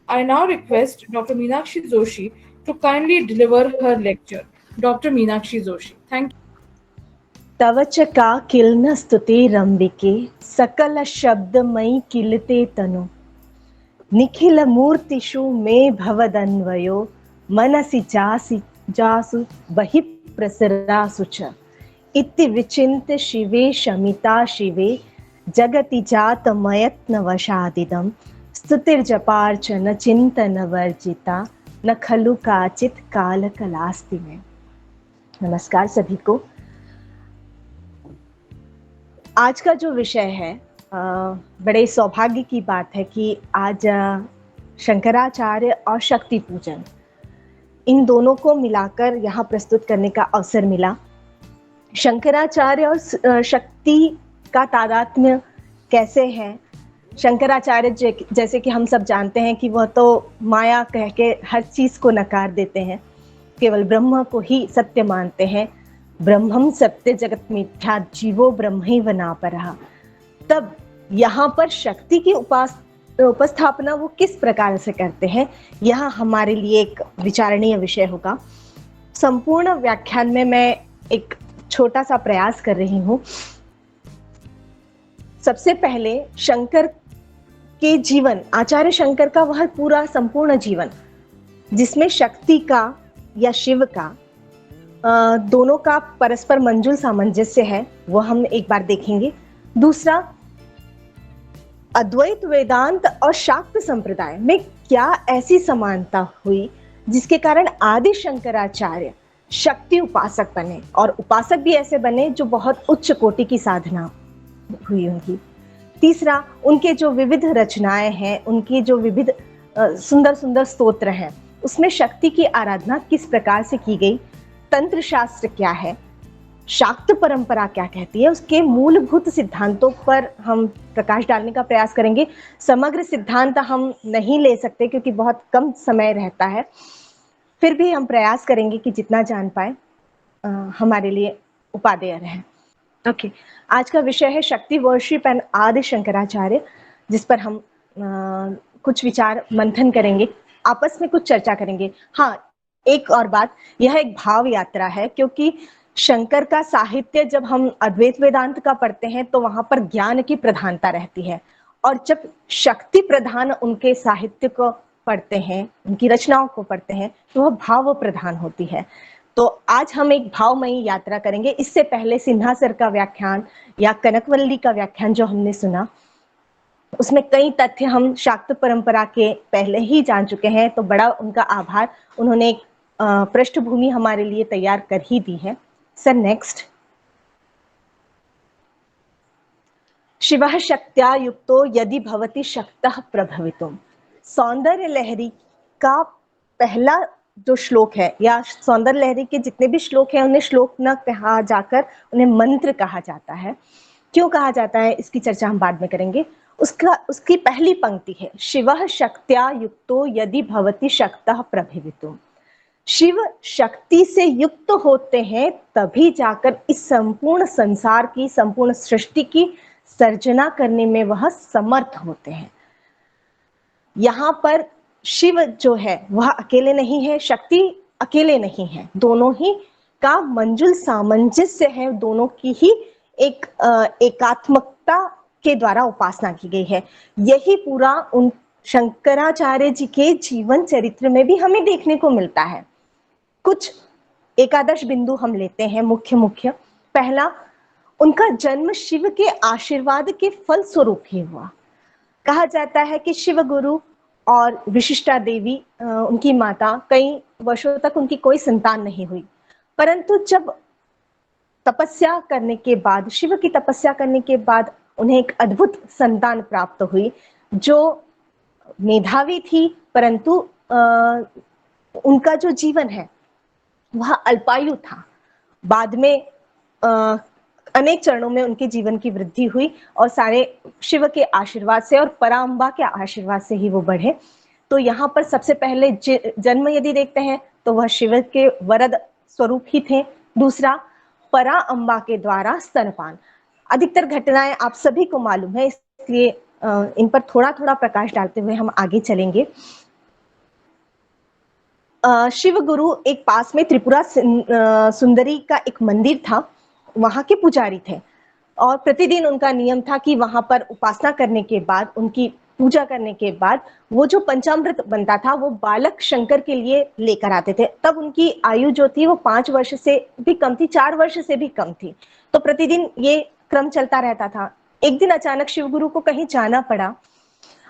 I now request Dr. Meenakshi Joshi to kindly deliver her lecture. Dr. Meenakshi Joshi. Thank you. तव च का kiln स्तुतिरंबिके सकल शब्दमयी किलते तनु निखिल मूर्तिषु मे भवदन्वयो मनसि जासि जासु बहि प्रसरासु च इति विचिन्त्य शिवे शमिता शिवे जगति जातमयत्नवशादिदं स्तुतिर्जपार्चन चिंतनवर्जिता न खलु काचित् कालकलास्ति में। नमस्कार सभी को। आज का जो विषय है, बड़े सौभाग्य की बात है कि आज शंकराचार्य और शक्ति पूजन, इन दोनों को मिलाकर यहाँ प्रस्तुत करने का अवसर मिला। शंकराचार्य और शक्ति का तादात्म्य कैसे है? शंकराचार्य जैसे कि हम सब जानते हैं कि वह तो माया कह के हर चीज को नकार देते हैं, केवल ब्रह्म को ही सत्य मानते हैं। ब्रह्मम सत्य जगत मिथ्या जीवो ब्रह्म ही वना परहा। तब यहाँ पर शक्ति की उपस्थापना वो किस प्रकार से करते हैं, यह हमारे लिए एक विचारणीय विषय होगा। संपूर्ण व्याख्यान में मैं एक छोटा सा प्रयास कर रही हूँ। सबसे पहले शंकर के जीवन, आचार्य शंकर का वह पूरा संपूर्ण जीवन जिसमें शक्ति का या शिव का दोनों का परस्पर मंजुल सामंजस्य है, वो हम एक बार देखेंगे। दूसरा, अद्वैत वेदांत और शाक्त संप्रदाय में क्या ऐसी समानता हुई जिसके कारण आदि शंकराचार्य शक्ति उपासक बने, और उपासक भी ऐसे बने जो बहुत उच्च कोटि की साधना हुई उनकी। तीसरा, उनके जो विविध रचनाएं हैं, उनकी जो विविध सुंदर सुंदर स्तोत्र हैं, उसमें शक्ति की आराधना किस प्रकार से की गई, तंत्र शास्त्र क्या है, शाक्त परंपरा क्या कहती है, उसके मूलभूत सिद्धांतों पर हम प्रकाश डालने का प्रयास करेंगे। समग्र सिद्धांत हम नहीं ले सकते क्योंकि बहुत कम समय रहता है, फिर भी हम प्रयास करेंगे कि जितना जान पाए हमारे लिए उपादेय रहे। ओके, आज का विषय है शक्ति वर्शिप एंड आदि शंकराचार्य, जिस पर हम कुछ विचार मंथन करेंगे, आपस में कुछ चर्चा करेंगे। हाँ, एक और बात, यह एक भाव यात्रा है क्योंकि शंकर का साहित्य जब हम अद्वैत वेदांत का पढ़ते हैं तो वहां पर ज्ञान की प्रधानता रहती है, और जब शक्ति प्रधान उनके साहित्य को पढ़ते हैं, उनकी रचनाओं को पढ़ते हैं, तो वह भाव प्रधान होती है। तो आज हम एक भावमयी यात्रा करेंगे। इससे पहले सिन्हा सर का व्याख्यान या कनकवल्ली का व्याख्यान जो हमने सुना, उसमें कई तथ्य हम शाक्त परंपरा के पहले ही जान चुके हैं, तो बड़ा उनका आभार। उन्होंने एक पृष्ठभूमि हमारे लिए तैयार कर ही दी है। Sir, next. शिवः शक्त्या युक्तो यदि भवति शक्तः प्रभवितुम। सौंदर्य लहरी का पहला जो श्लोक है, या सौंदर्य लहरी के जितने भी श्लोक हैं, उन्हें श्लोक न कहा जाकर उन्हें मंत्र कहा जाता है। क्यों कहा जाता है, इसकी चर्चा हम बाद में करेंगे। उसकी पहली पंक्ति है, शिवः शक्त्या युक्तो यदि भवति शक्तः प्रभवितुम। शिव शक्ति से युक्त होते हैं तभी जाकर इस संपूर्ण संसार की, संपूर्ण सृष्टि की सर्जना करने में वह समर्थ होते हैं। यहाँ पर शिव जो है वह अकेले नहीं है, शक्ति अकेले नहीं है, दोनों ही का मंजुल सामंजस्य है, दोनों की ही एक एकात्मकता के द्वारा उपासना की गई है। यही पूरा उन शंकराचार्य जी के जीवन चरित्र में भी हमें देखने को मिलता है। कुछ एकादश बिंदु हम लेते हैं, मुख्य। पहला, उनका जन्म शिव के आशीर्वाद के फल स्वरूप ही हुआ। कहा जाता है कि शिव गुरु और विशिष्टा देवी, उनकी माता, कई वर्षों तक उनकी कोई संतान नहीं हुई, परंतु जब तपस्या करने के बाद, शिव की तपस्या करने के बाद उन्हें एक अद्भुत संतान प्राप्त हुई जो मेधावी थी, परंतु उनका जो जीवन है वह अल्पायु था। बाद में अनेक चरणों में उनके जीवन की वृद्धि हुई और सारे शिव के आशीर्वाद से और पराम्बा के आशीर्वाद से ही वो बढ़े। तो यहाँ पर सबसे पहले जन्म यदि देखते हैं तो वह शिव के वरद स्वरूप ही थे। दूसरा, परा अम्बा के द्वारा स्तनपान। अधिकतर घटनाएं आप सभी को मालूम है, इसलिए इन पर थोड़ा थोड़ा प्रकाश डालते हुए हम आगे चलेंगे। शिव गुरु एक पास में त्रिपुरा सुंदरी का एक मंदिर था, वहां के पुजारी थे और प्रतिदिन उनका नियम था कि वहां पर उपासना करने के बाद, उनकी पूजा करने के बाद वो जो पंचामृत बनता था वो बालक शंकर के लिए लेकर आते थे। तब उनकी आयु जो थी वो 5 वर्ष से भी कम थी, 4 वर्ष से भी कम थी। तो प्रतिदिन ये क्रम चलता रहता था। एक दिन अचानक शिव गुरु को कहीं जाना पड़ा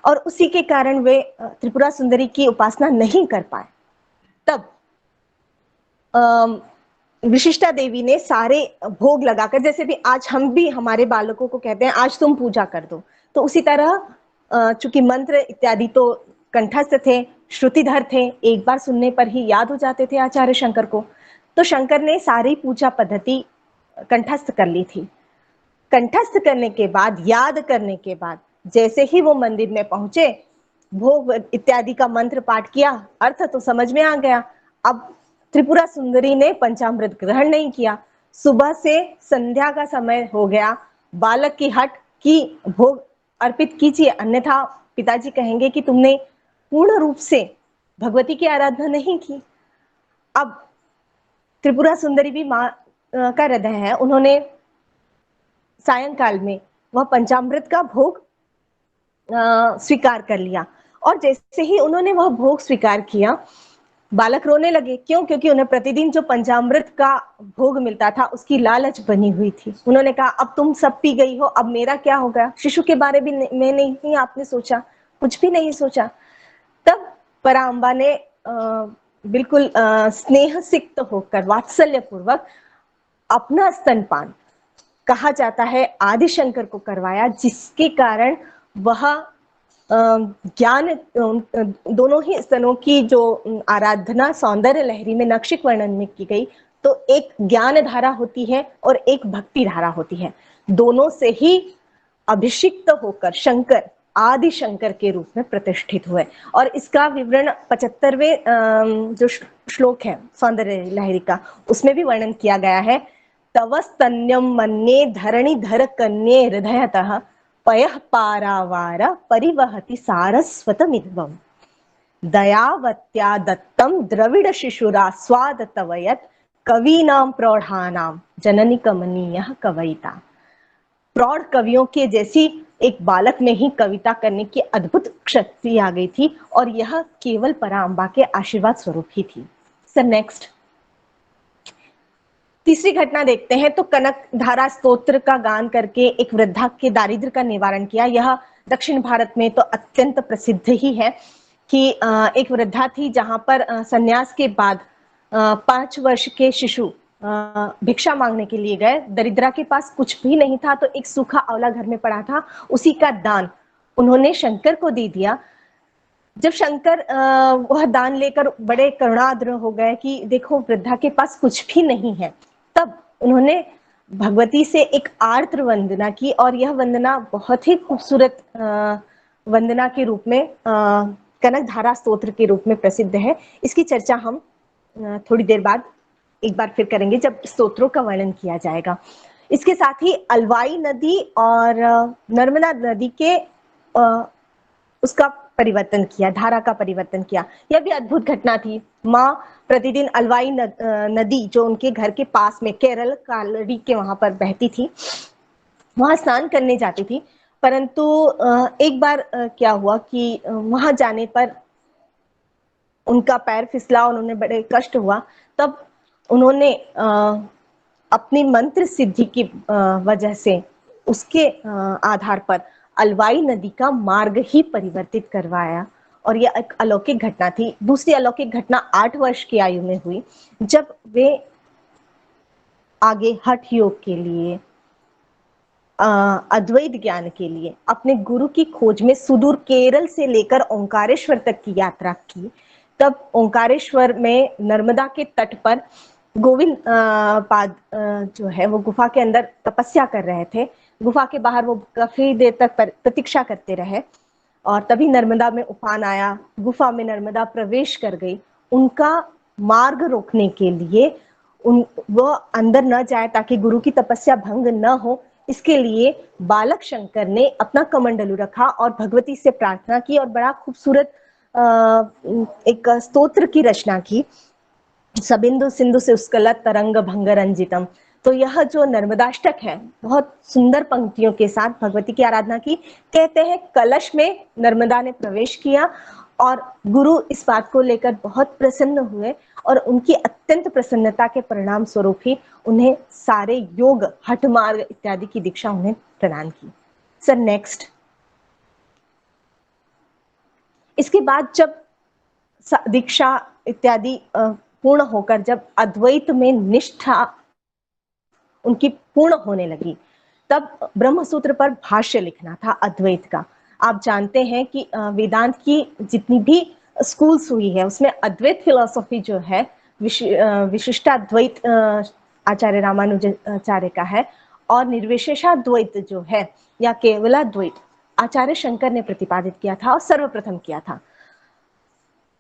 और उसी के कारण वे त्रिपुरा सुंदरी की उपासना नहीं कर पाए। तब विशिष्टा देवी ने सारे भोग लगाकर, जैसे भी आज हम भी हमारे बालकों को कहते हैं आज तुम पूजा कर दो, तो उसी तरह चूंकि मंत्र इत्यादि तो कंठस्थ थे, श्रुतिधर थे, एक बार सुनने पर ही याद हो जाते थे आचार्य शंकर को, तो शंकर ने सारी पूजा पद्धति कंठस्थ कर ली थी। कंठस्थ करने के बाद, याद करने के बाद जैसे ही वो मंदिर में पहुंचे, भोग इत्यादि का मंत्र पाठ किया, अर्थ तो समझ में आ गया। अब त्रिपुरा सुंदरी ने पंचामृत ग्रहण नहीं किया। सुबह से संध्या का समय हो गया, बालक की हट की भोग अर्पित कीजिए, अन्यथा पिताजी कहेंगे कि तुमने पूर्ण रूप से भगवती की आराधना नहीं की। अब त्रिपुरा सुंदरी भी माँ का हृदय है, उन्होंने सायंकाल में वह पंचामृत का भोग स्वीकार कर लिया और जैसे ही उन्होंने वह भोग स्वीकार किया, बालक रोने लगे। क्यों? क्योंकि उन्हें प्रतिदिन जो पंचामृत का भोग मिलता था उसकी लालच बनी हुई थी। उन्होंने कहा अब तुम सब पी गई हो, अब मेरा क्या होगा? शिशु के बारे में नहीं आपने सोचा, कुछ भी नहीं सोचा। तब पराम्बा ने बिल्कुल स्नेह सिक्त होकर वात्सल्य पूर्वक अपना स्तनपान, कहा जाता है आदिशंकर को करवाया, जिसके कारण वह ज्ञान, दोनों ही स्तनों की जो आराधना सौंदर्य लहरी में नक्षिक वर्णन में की गई, तो एक ज्ञान धारा होती है और एक भक्ति धारा होती है। दोनों से ही अभिषिक्त होकर शंकर आदि शंकर के रूप में प्रतिष्ठित हुए। और इसका विवरण 75वें जो श्लोक है सौंदर्य लहरी का, उसमें भी वर्णन किया गया है। तव स्तन्यम मन्ये धरणीधर कन्ये हृदयतः पयः पारावार परिवहति सारस्वतमिद्वम् दयावत्या दत्तम द्रविड़ शिशुरास्वाद तवयत् कवीनां प्रौढ़ानां जननी कमनीयः कवयिता। प्रौढ़ कवियों के जैसी एक बालक में ही कविता करने की अद्भुत शक्ति आ गई थी और यह केवल पराम्बा के आशीर्वाद स्वरूप ही थी। सर नेक्स्ट तीसरी घटना देखते हैं। तो कनक धारा स्तोत्र का गान करके एक वृद्धा के दारिद्र्य का निवारण किया। यह दक्षिण भारत में तो अत्यंत प्रसिद्ध ही है कि एक वृद्धा थी जहां पर संन्यास के बाद 5 वर्ष के शिशु भिक्षा मांगने के लिए गए। दरिद्रा के पास कुछ भी नहीं था, तो एक सूखा आंवला घर में पड़ा था, उसी का दान उन्होंने शंकर को दे दिया। जब शंकर वह दान लेकर बड़े करुणाद्र हो गए कि देखो वृद्धा के पास कुछ भी नहीं है, तब उन्होंने भगवती से एक आर्द्र वंदना की और यह वंदना बहुत ही खूबसूरत वंदना के रूप में कनक धारा स्तोत्र के रूप में प्रसिद्ध है। इसकी चर्चा हम थोड़ी देर बाद एक बार फिर करेंगे जब स्तोत्रों का वर्णन किया जाएगा। इसके साथ ही अलवाई नदी और नर्मदा नदी के उसका परिवर्तन किया, धारा का परिवर्तन किया। यह भी अद्भुत घटना थी। माँ प्रतिदिन अलवाई नदी जो उनके घर के पास में केरल कालड़ी के वहां पर बहती थी, वहां स्नान करने जाती थी। परंतु एक बार क्या हुआ कि वहां जाने पर उनका पैर फिसला और उन्हें बड़े कष्ट हुआ। तब उन्होंने अपनी मंत्र सिद्धि की वजह से उसके आधार पर अलवाई नदी का मार्ग ही परिवर्तित करवाया और यह एक अलौकिक घटना थी। दूसरी अलौकिक घटना 8 वर्ष की आयु में हुई, जब वे आगे हठ योग के लिए, अद्वैत ज्ञान के लिए अपने गुरु की खोज में सुदूर केरल से लेकर ओंकारेश्वर तक की यात्रा की। तब ओंकारेश्वर में नर्मदा के तट पर गोविंद पाद जो है वो गुफा के अंदर तपस्या कर रहे थे। गुफा के बाहर वो काफी देर तक प्रतीक्षा करते रहे और तभी नर्मदा में उफान आया, गुफा में नर्मदा प्रवेश कर गई। उनका मार्ग रोकने के लिए वो अंदर न जाए ताकि गुरु की तपस्या भंग न हो, इसके लिए बालक शंकर ने अपना कमंडलू रखा और भगवती से प्रार्थना की और बड़ा खूबसूरत एक स्तोत्र की रचना की, सबिंदु सिंधु से उत्कलत तरंग भंग रंजितम। तो यह जो नर्मदाष्टक है, बहुत सुंदर पंक्तियों के साथ भगवती की आराधना की। कहते हैं कलश में नर्मदा ने प्रवेश किया और गुरु इस बात को लेकर बहुत प्रसन्न हुए और उनकी अत्यंत प्रसन्नता के परिणाम स्वरूप ही उन्हें सारे योग, हठ मार्ग इत्यादि की दीक्षा उन्हें प्रदान की। सर नेक्स्ट, इसके बाद जब दीक्षा इत्यादि पूर्ण होकर जब अद्वैत में निष्ठा उनकी पूर्ण होने लगी, तब ब्रह्मसूत्र पर भाष्य लिखना था अद्वैत का। आप जानते हैं कि वेदांत की जितनी भी स्कूल्स हुई है उसमें अद्वैत फिलॉसफी जो है विशिष्टाद्वैत आचार्य रामानुजाचार्य का है, और निर्विशेषाद्वैत जो है या केवलाद्वैत आचार्य शंकर ने प्रतिपादित किया था और सर्वप्रथम किया था।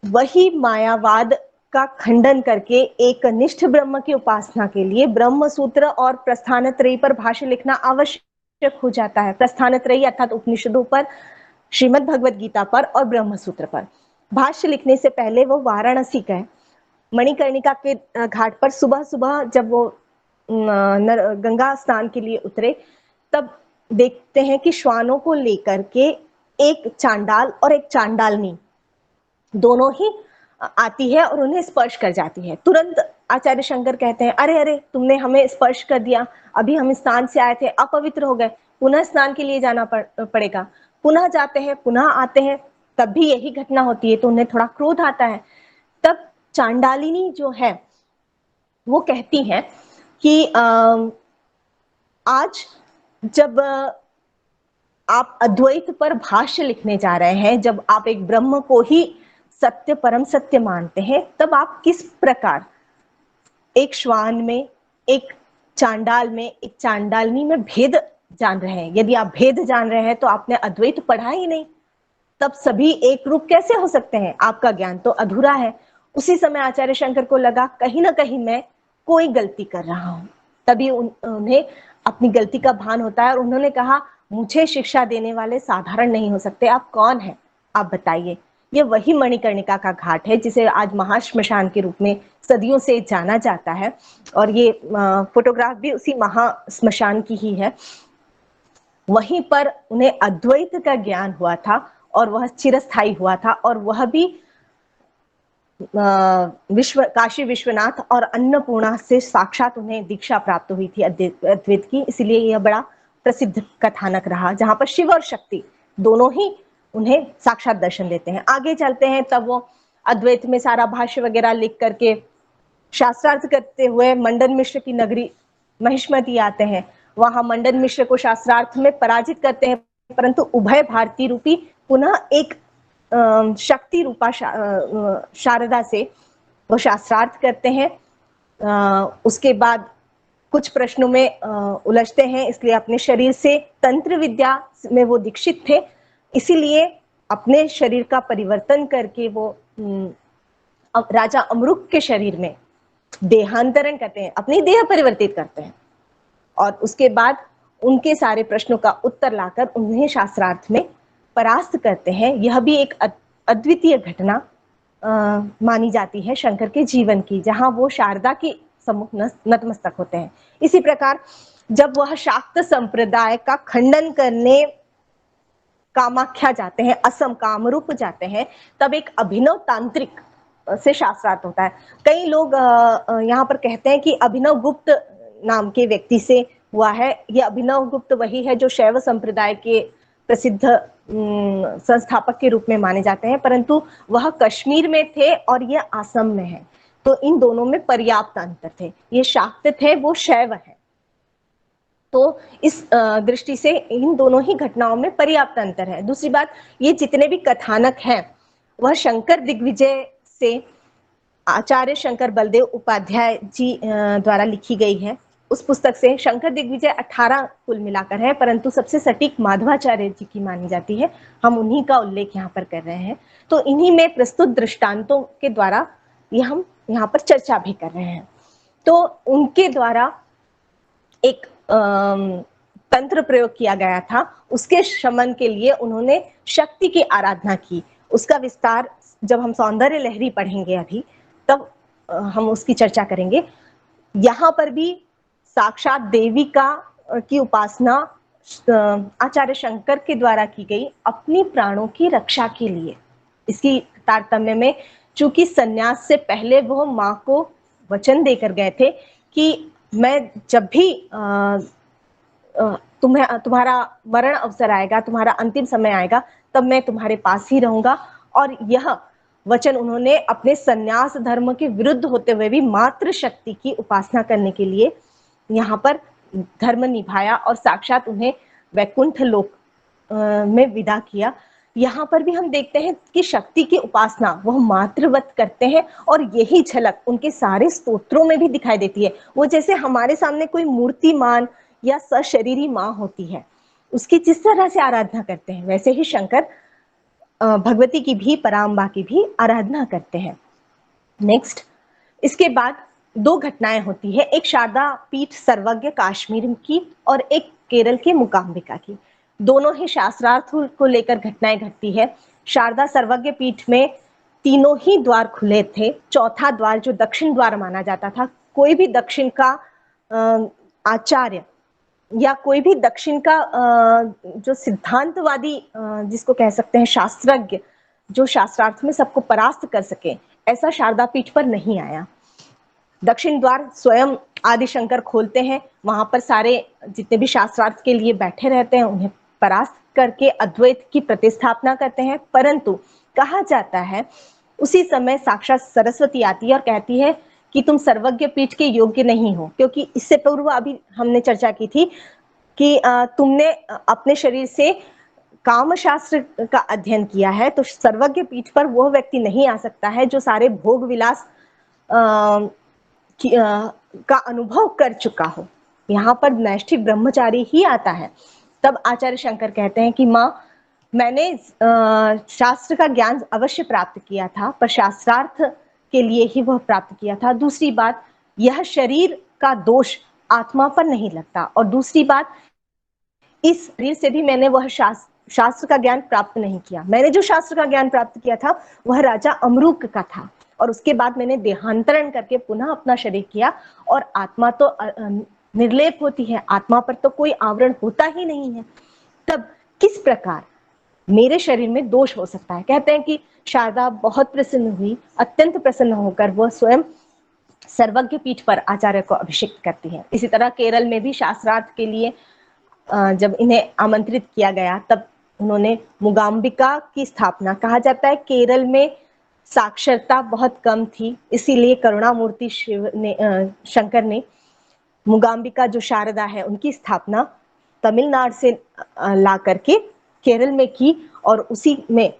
वही मायावाद का खंडन करके एक निष्ठ ब्रह्म की उपासना के लिए ब्रह्म सूत्र और प्रस्थानत्रयी पर भाष्य लिखना आवश्यक हो जाता है। प्रस्थानत्रयी अर्थात उपनिषदों पर, श्रीमद् भगवद गीता पर और ब्रह्म सूत्र पर भाष्य लिखने से पहले वो वाराणसी गए, मणिकर्णिका के घाट पर सुबह सुबह जब वो गंगा स्नान के लिए उतरे, तब देखते हैं कि श्वानों को लेकर के एक चांडाल और एक चांडालनी दोनों ही आती है और उन्हें स्पर्श कर जाती है। तुरंत आचार्य शंकर कहते हैं, अरे अरे तुमने हमें स्पर्श कर दिया, अभी हम स्नान से आए थे, अपवित्र हो गए, पुनः स्नान के लिए जाना पड़ेगा। पुनः जाते हैं, पुनः आते हैं, तब भी यही घटना होती है, तो उन्हें थोड़ा क्रोध आता है। तब चांडालिनी जो है वो कहती है कि आज जब आप अद्वैत पर भाष्य लिखने जा रहे हैं, जब आप एक ब्रह्म को ही सत्य, परम सत्य मानते हैं, तब आप किस प्रकार एक श्वान में, एक चांडाल में, एक चांडालनी में भेद जान रहे हैं? यदि आप भेद जान रहे हैं तो आपने अद्वैत पढ़ा ही नहीं, तब सभी एक रूप कैसे हो सकते हैं? आपका ज्ञान तो अधूरा है। उसी समय आचार्य शंकर को लगा कहीं ना कहीं मैं कोई गलती कर रहा हूं। तभी उन्हें अपनी गलती का भान होता है और उन्होंने कहा, मुझे शिक्षा देने वाले साधारण नहीं हो सकते, आप कौन हैं, आप बताइए। ये वही मणिकर्णिका का घाट है जिसे आज महाश्मशान के रूप में सदियों से जाना जाता है, और ये फोटोग्राफ भी उसी महाश्मशान की ही है। वहीं पर उन्हें अद्वैत का ज्ञान हुआ था और वह चिरस्थायी हुआ था, और वह भी काशी विश्वनाथ और अन्नपूर्णा से साक्षात उन्हें दीक्षा प्राप्त हुई थी अद्वैत की। इसलिए यह बड़ा प्रसिद्ध कथानक रहा, जहां पर शिव और शक्ति दोनों ही उन्हें साक्षात दर्शन देते हैं। आगे चलते हैं, तब वो अद्वैत में सारा भाष्य वगैरह लिख करके शास्त्रार्थ करते हुए मंडन मिश्र की नगरी महिष्मती आते हैं। वहां मंडन मिश्र को शास्त्रार्थ में पराजित करते हैं, परंतु उभय भारती रूपी पुनः एक शक्ति रूपा शारदा से वो शास्त्रार्थ करते हैं। उसके बाद कुछ प्रश्नों में उलझते हैं, इसलिए अपने शरीर से तंत्र विद्या में वो दीक्षित थे, इसीलिए अपने शरीर का परिवर्तन करके वो राजा अमरुक के शरीर में देहांतरण करते हैं, अपनी देह परिवर्तित करते हैं, और उसके बाद उनके सारे प्रश्नों का उत्तर लाकर उन्हें शास्त्रार्थ में परास्त करते हैं। यह भी एक अद्वितीय घटना मानी जाती है शंकर के जीवन की, जहां वो शारदा के सम्मुख नतमस्तक होते हैं। इसी प्रकार जब वह शाक्त संप्रदाय का खंडन करने कामाख्या जाते हैं, असम कामरूप जाते हैं, तब एक अभिनव तांत्रिक से शास्त्रार्थ होता है। कई लोग यहाँ पर कहते हैं कि अभिनव गुप्त नाम के व्यक्ति से हुआ है। यह अभिनव गुप्त वही है जो शैव संप्रदाय के प्रसिद्ध संस्थापक के रूप में माने जाते हैं, परंतु वह कश्मीर में थे और यह असम में है, तो इन दोनों में पर्याप्त अंतर थे। ये शाक्त थे, वो शैव है, तो इस दृष्टि से इन दोनों ही घटनाओं में पर्याप्त अंतर है। दूसरी बात, ये जितने भी कथानक हैं वह शंकर दिग्विजय से आचार्य शंकर बलदेव उपाध्याय जी द्वारा लिखी गई है। उस पुस्तक से शंकर दिग्विजय 18 कुल मिलाकर है, परंतु सबसे सटीक माधवाचार्य जी की मानी जाती है। हम उन्हीं का उल्लेख यहाँ पर कर रहे हैं। तो इन्हीं में प्रस्तुत दृष्टांतों के द्वारा ये हम यहाँ पर चर्चा भी कर रहे हैं। तो उनके द्वारा एक तंत्र प्रयोग किया गया था, उसके शमन के लिए उन्होंने शक्ति की आराधना की। उसका विस्तार जब हम सौंदर्य लहरी पढ़ेंगे अभी, तब हम उसकी चर्चा करेंगे। यहाँ पर भी साक्षात देवी की उपासना आचार्य शंकर के द्वारा की गई अपनी प्राणों की रक्षा के लिए। इसकी तारतम्य में, चूंकि सन्यास से पहले वो माँ को वचन देकर गए थे कि मैं जब भी तुम्हारा मरण अवसर आएगा, तुम्हारा अंतिम समय आएगा, तब मैं तुम्हारे पास ही रहूंगा। और यह वचन उन्होंने अपने सन्यास धर्म के विरुद्ध होते हुए भी मातृ शक्ति की उपासना करने के लिए यहाँ पर धर्म निभाया और साक्षात उन्हें वैकुंठ लोक में विदा किया। यहाँ पर भी हम देखते हैं कि शक्ति की उपासना वह मातृवत करते हैं, और यही झलक उनके सारे स्तोत्रों में भी दिखाई देती है। वो जैसे हमारे सामने कोई मूर्तिमान या सशरीरी माँ होती है, उसकी जिस तरह से आराधना करते हैं, वैसे ही शंकर भगवती की भी, पराम्बा की भी आराधना करते हैं। नेक्स्ट, इसके बाद दो घटनाएं होती है, एक शारदा पीठ सर्वज्ञ काश्मीर की और एक केरल के मूकांबिका की। दोनों ही शास्त्रार्थ को लेकर घटनाएं घटती है। शारदा सर्वज्ञ पीठ में तीनों ही द्वार खुले थे। चौथा द्वार, जो दक्षिण द्वार माना जाता था, कोई भी दक्षिण का आचार्य या कोई भी दक्षिण का जो सिद्धांतवादी, जिसको कह सकते हैं शास्त्रज्ञ, जो शास्त्रार्थ में सबको परास्त कर सके, ऐसा शारदा पीठ पर नहीं आया। दक्षिण द्वार स्वयं आदि शंकर खोलते हैं, वहां पर सारे जितने भी शास्त्रार्थ के लिए बैठे रहते हैं उन्हें परास्त करके अद्वैत की प्रतिस्थापना करते हैं। परंतु कहा जाता है उसी समय साक्षात सरस्वती आती है और कहती है कि तुम सर्वज्ञ पीठ के योग्य नहीं हो, क्योंकि इससे पूर्व अभी हमने चर्चा की थी कि तुमने अपने शरीर से काम शास्त्र का अध्ययन किया है, तो सर्वज्ञ पीठ पर वह व्यक्ति नहीं आ सकता है जो सारे भोग विलास का अनुभव कर चुका हो। यहाँ पर नैष्ठिक ब्रह्मचारी ही आता है। तब आचार्य शंकर कहते हैं कि माँ, मैंने शास्त्र का ज्ञान अवश्य प्राप्त किया था, पर शास्त्रार्थ के लिए ही वह प्राप्त किया था। दूसरी बात, यह शरीर का दोष आत्मा पर नहीं लगता, और दूसरी बात, इस शरीर से भी मैंने वह शास्त्र का ज्ञान प्राप्त नहीं किया। मैंने जो शास्त्र का ज्ञान प्राप्त किया था वह राजा अमरूक का था, और उसके बाद मैंने देहांतरण करके पुनः अपना शरीर किया, और आत्मा तो निर्लेप होती है, आत्मा पर तो कोई आवरण होता ही नहीं है। तब किस प्रकार मेरे शरीर में दोष हो सकता है? कहते हैं कि शारदा बहुत प्रसन्न हुई, अत्यंत प्रसन्न होकर वह स्वयं सर्वज्ञ पीठ पर आचार्य को अभिषेक करती है। इसी तरह केरल में भी शास्त्रार्थ के लिए जब इन्हें आमंत्रित किया गया, तब उन्होंने मूकांबिका की स्थापना, कहा जाता है केरल में साक्षरता बहुत कम थी, इसीलिए करुणामूर्ति शंकर ने मूकांबिका जो शारदा है उनकी स्थापना तमिलनाडु से ला करके केरल में की, और उसी में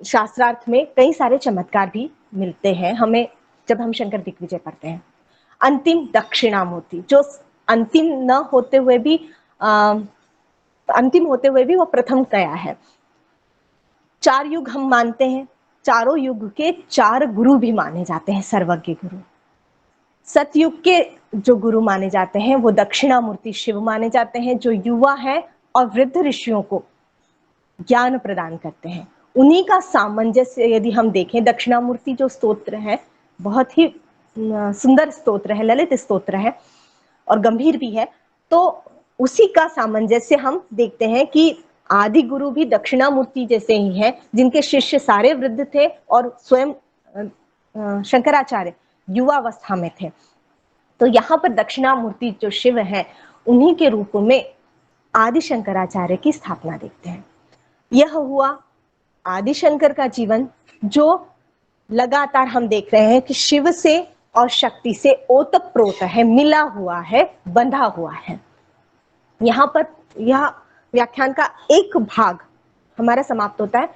शास्त्रार्थ में कई सारे चमत्कार भी मिलते हैं हमें जब हम शंकर दिग्विजय पढ़ते हैं। अंतिम दक्षिणामूर्ति, जो अंतिम न होते हुए भी अंतिम होते हुए भी वो प्रथम कया है। 4 युग हम मानते हैं, चारों युग के 4 गुरु भी माने जाते हैं, सर्वज्ञ गुरु। सतयुग के जो गुरु माने जाते हैं वो दक्षिणामूर्ति शिव माने जाते हैं, जो युवा है और वृद्ध ऋषियों को ज्ञान प्रदान करते हैं। उन्हीं का सामंजस्य यदि हम देखें, दक्षिणामूर्ति जो स्तोत्र है बहुत ही सुंदर स्तोत्र है, ललित स्तोत्र है और गंभीर भी है, तो उसी का सामंजस्य हम देखते हैं कि आदि गुरु भी दक्षिणामूर्ति जैसे ही हैं, जिनके शिष्य सारे वृद्ध थे और स्वयं शंकराचार्य युवावस्था में थे। तो यहाँ पर दक्षिणामूर्ति जो शिव हैं, उन्हीं के रूप में आदि शंकराचार्य की स्थापना देखते हैं। यह हुआ आदि शंकर का जीवन, जो लगातार हम देख रहे हैं कि शिव से और शक्ति से ओतप्रोत है, मिला हुआ है, बंधा हुआ है। यहाँ पर यह व्याख्यान का एक भाग हमारा समाप्त होता है।